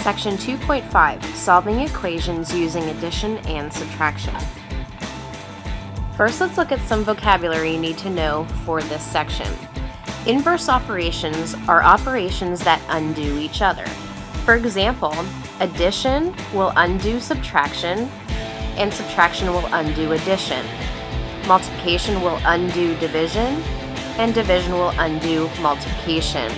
Section 2.5, Solving Equations Using Addition and Subtraction. First, let's look at some vocabulary you need to know for this section. Inverse operations are operations that undo each other. For example, addition will undo subtraction, and subtraction will undo addition. Multiplication will undo division, and division will undo multiplication.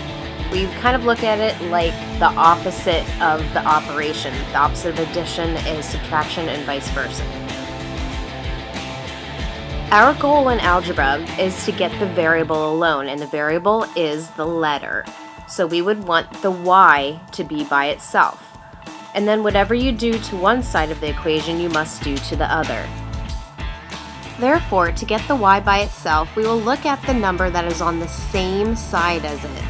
We kind of look at it like the opposite of the operation. The opposite of addition is subtraction and vice versa. Our goal in algebra is to get the variable alone, and the variable is the letter. So we would want the y to be by itself. And then whatever you do to one side of the equation, you must do to the other. Therefore, to get the y by itself, we will look at the number that is on the same side as it.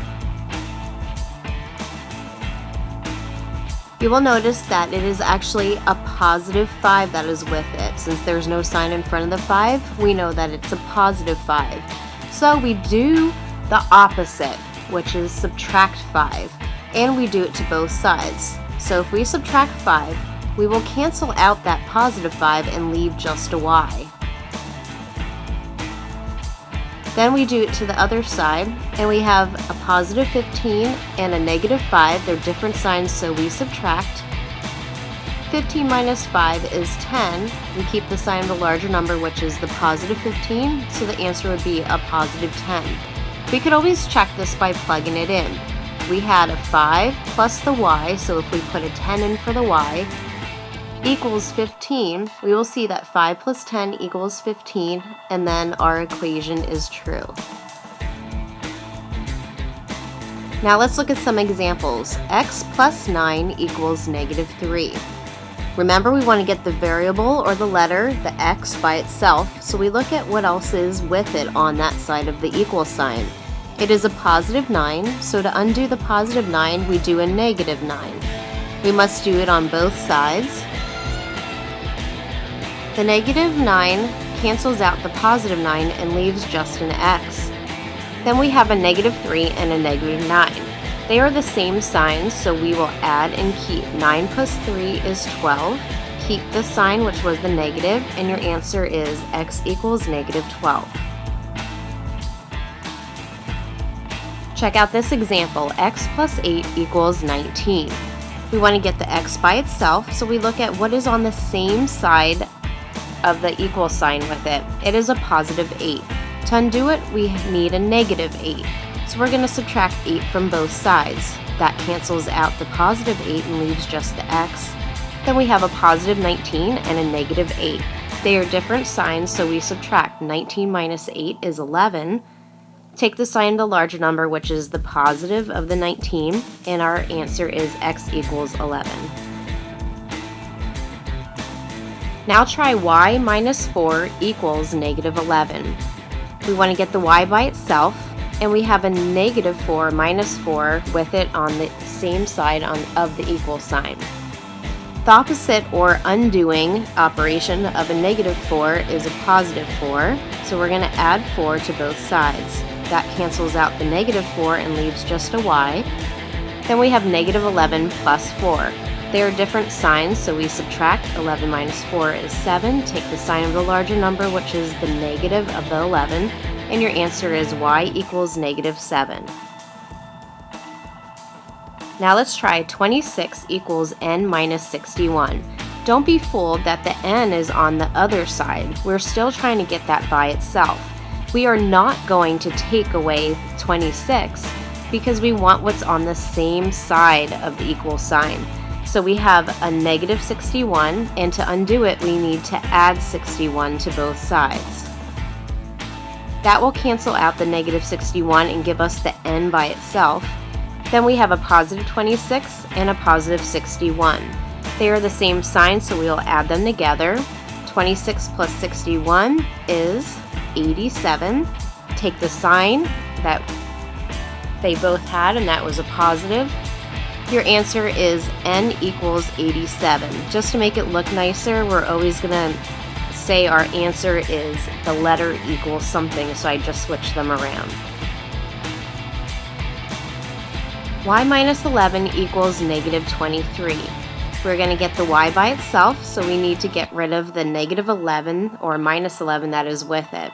You will notice that it is actually a positive 5 that is with it. Since there's no sign in front of the 5, we know that it's a positive 5. So we do the opposite, which is subtract 5, and we do it to both sides. So if we subtract 5, we will cancel out that positive 5 and leave just a y. Then we do it to the other side, and we have a positive 15 and a negative 5. They're different signs, so we subtract. 15 minus 5 is 10. We keep the sign of the larger number, which is the positive 15, so the answer would be a positive 10. We could always check this by plugging it in. We had a 5 plus the y, so if we put a 10 in for the y, equals 15, we will see that 5 plus 10 equals 15, and then our equation is true. Now let's look at some examples. X plus 9 equals negative 3. Remember, we want to get the variable or the letter, the x, by itself, so we look at what else is with it on that side of the equal sign. It is a positive 9, so to undo the positive 9, we do a negative 9. We must do it on both sides. The negative 9 cancels out the positive 9 and leaves just an x. Then we have a negative 3 and a negative 9. They are the same signs, so we will add and keep. 9 plus 3 is 12. Keep the sign, which was the negative, and your answer is x equals negative 12. Check out this example. X plus 8 equals 19. We want to get the x by itself, so we look at what is on the same side of the equal sign with it. It is a positive 8. To undo it, we need a negative 8. So we're going to subtract 8 from both sides. That cancels out the positive 8 and leaves just the x. Then we have a positive 19 and a negative 8. They are different signs, so we subtract. 19 minus 8 is 11. Take the sign of the larger number, which is the positive of the 19, and our answer is x equals 11. Now try y minus 4 equals negative 11. We want to get the y by itself, and we have a negative 4 minus 4 with it on the same side of the equal sign. The opposite or undoing operation of a negative 4 is a positive 4, so we're going to add 4 to both sides. That cancels out the negative 4 and leaves just a y. Then we have negative 11 plus 4. They are different signs, so we subtract. 11 minus 4 is 7. Take the sign of the larger number, which is the negative of the 11, and your answer is y equals negative 7. Now let's try 26 equals n minus 61. Don't be fooled that the n is on the other side. We're still trying to get that by itself. We are not going to take away 26 because we want what's on the same side of the equal sign. So we have a negative 61, and to undo it, we need to add 61 to both sides. That will cancel out the negative 61 and give us the n by itself. Then we have a positive 26 and a positive 61. They are the same sign, so we will add them together. 26 plus 61 is 87. Take the sign that they both had, and that was a positive. Your answer is n equals 87. Just to make it look nicer, we're always going to say our answer is the letter equals something, so I just switch them around. y minus 11 equals negative 23. We're going to get the y by itself, so we need to get rid of the negative 11, or minus 11 that is with it.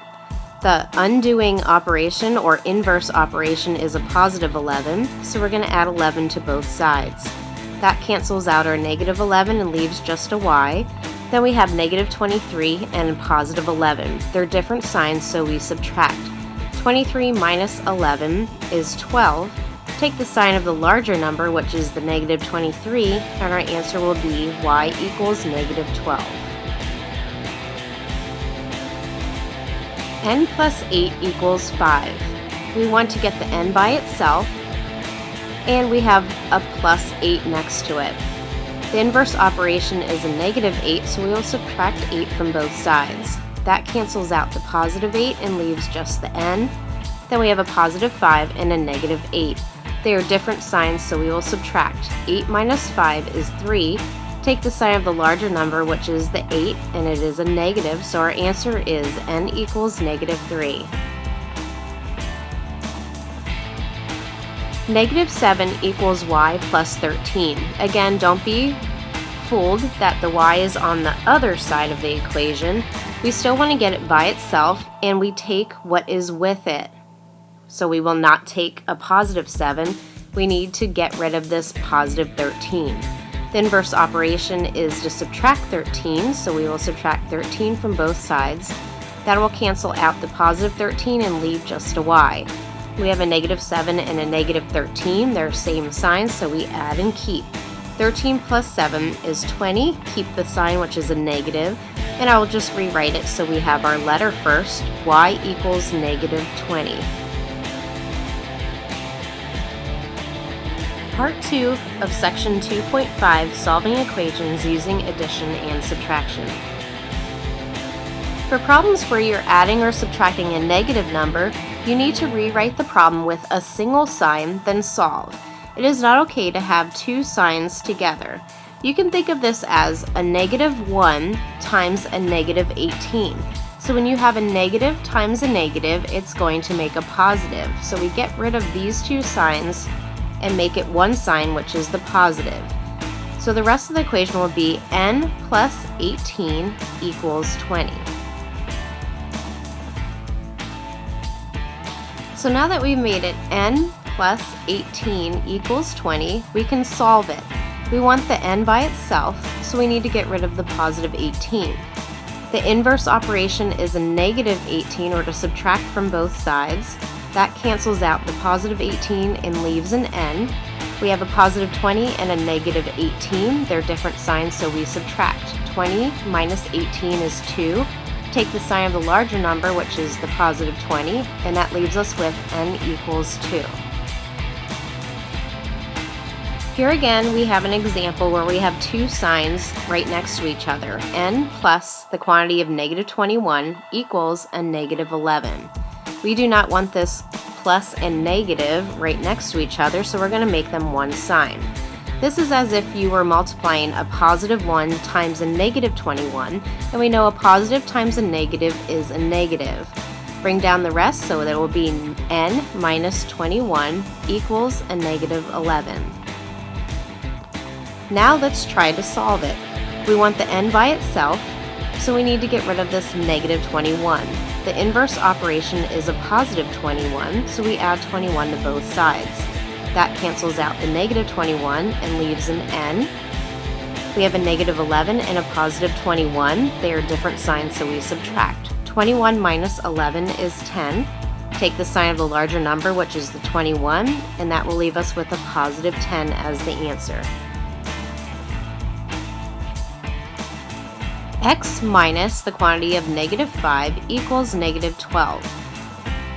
The undoing operation or inverse operation is a positive 11, so we're going to add 11 to both sides. That cancels out our negative 11 and leaves just a y. Then we have negative 23 and positive 11. They're different signs, so we subtract. 23 minus 11 is 12. Take the sign of the larger number, which is the negative 23, and our answer will be y equals negative 12. N plus 8 equals 5. We want to get the n by itself, and we have a plus 8 next to it. The inverse operation is a negative 8, so we will subtract 8 from both sides. That cancels out the positive 8 and leaves just the n. Then we have a positive 5 and a negative 8. They are different signs, so we will subtract. 8 minus 5 is 3. Take the sign of the larger number, which is the 8, and it is a negative, so our answer is n equals negative 3. Negative 7 equals y plus 13. Again, don't be fooled that the y is on the other side of the equation. We still want to get it by itself, and we take what is with it. So we will not take a positive 7. We need to get rid of this positive 13. The inverse operation is to subtract 13, so we will subtract 13 from both sides. That will cancel out the positive 13 and leave just a y. We have a negative 7 and a negative 13. They're same signs, so we add and keep. 13 plus 7 is 20. Keep the sign, which is a negative, and I will just rewrite it so we have our letter first. Y equals negative 20. Part 2 of Section 2.5, Solving Equations Using Addition and Subtraction. For problems where you're adding or subtracting a negative number, you need to rewrite the problem with a single sign, then solve. It is not okay to have two signs together. You can think of this as a negative 1 times a negative 18. So when you have a negative times a negative, it's going to make a positive. So we get rid of these two signs and make it one sign, which is the positive. So the rest of the equation will be n plus 18 equals 20. So now that we've made it n plus 18 equals 20, we can solve it. We want the n by itself, so we need to get rid of the positive 18. The inverse operation is a negative 18, or to subtract from both sides. That cancels out the positive 18 and leaves an n. We have a positive 20 and a negative 18. They're different signs, so we subtract. 20 minus 18 is 2. Take the sign of the larger number, which is the positive 20, and that leaves us with n equals 2. Here again, we have an example where we have two signs right next to each other. N plus the quantity of negative 21 equals a negative 11. We do not want this plus and negative right next to each other, so we're going to make them one sign. This is as if you were multiplying a positive 1 times a negative 21, and we know a positive times a negative is a negative. Bring down the rest so that it will be n minus 21 equals a negative 11. Now let's try to solve it. We want the n by itself, so we need to get rid of this negative 21. The inverse operation is a positive 21, so we add 21 to both sides. That cancels out the negative 21 and leaves an n. We have a negative 11 and a positive 21. They are different signs, so we subtract. 21 minus 11 is 10. Take the sign of the larger number, which is the 21, and that will leave us with a positive 10 as the answer. X minus the quantity of negative 5 equals negative 12.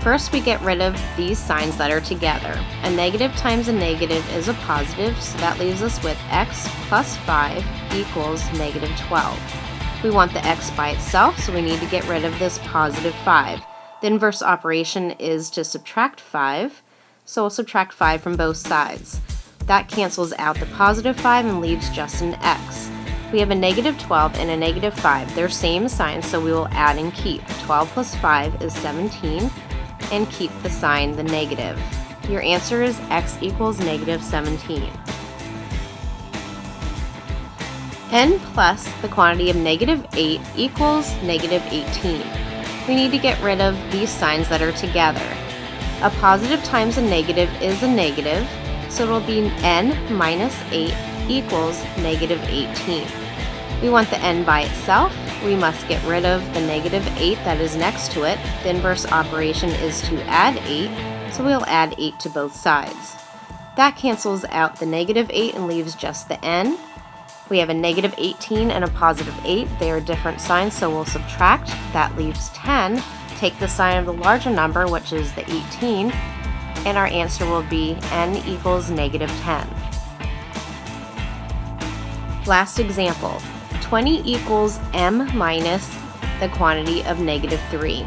First, we get rid of these signs that are together. A negative times a negative is a positive, so that leaves us with x plus 5 equals negative 12. We want the x by itself, so we need to get rid of this positive 5. The inverse operation is to subtract 5, so we'll subtract 5 from both sides. That cancels out the positive 5 and leaves just an x. We have a negative 12 and a negative 5. They're same signs, so we will add and keep. 12 plus 5 is 17, and keep the sign the negative. Your answer is x equals negative 17. N plus the quantity of negative 8 equals negative 18. We need to get rid of these signs that are together. A positive times a negative is a negative, so it will be n minus 8 equals negative 18. We want the n by itself. We must get rid of the negative 8 that is next to it. The inverse operation is to add 8, so we'll add 8 to both sides. That cancels out the negative 8 and leaves just the n. We have a negative 18 and a positive 8. They are different signs, so we'll subtract. That leaves 10. Take the sign of the larger number, which is the 18, and our answer will be n equals negative 10. Last example, 20 equals m minus the quantity of negative 3.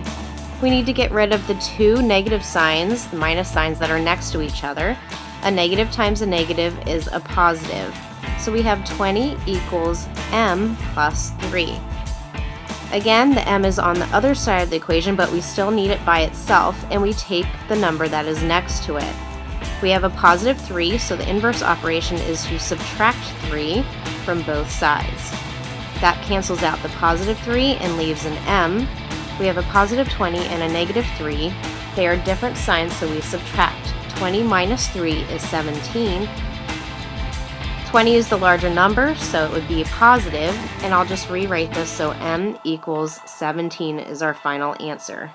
We need to get rid of the two negative signs, the minus signs that are next to each other. A negative times a negative is a positive. So we have 20 equals m plus 3. Again, the m is on the other side of the equation, but we still need it by itself, and we take the number that is next to it. We have a positive 3, so the inverse operation is to subtract 3 from both sides. That cancels out the positive 3 and leaves an m. We have a positive 20 and a negative 3. They are different signs, so we subtract. 20 minus 3 is 17. 20 is the larger number, so it would be positive, and I'll just rewrite this so m equals 17 is our final answer.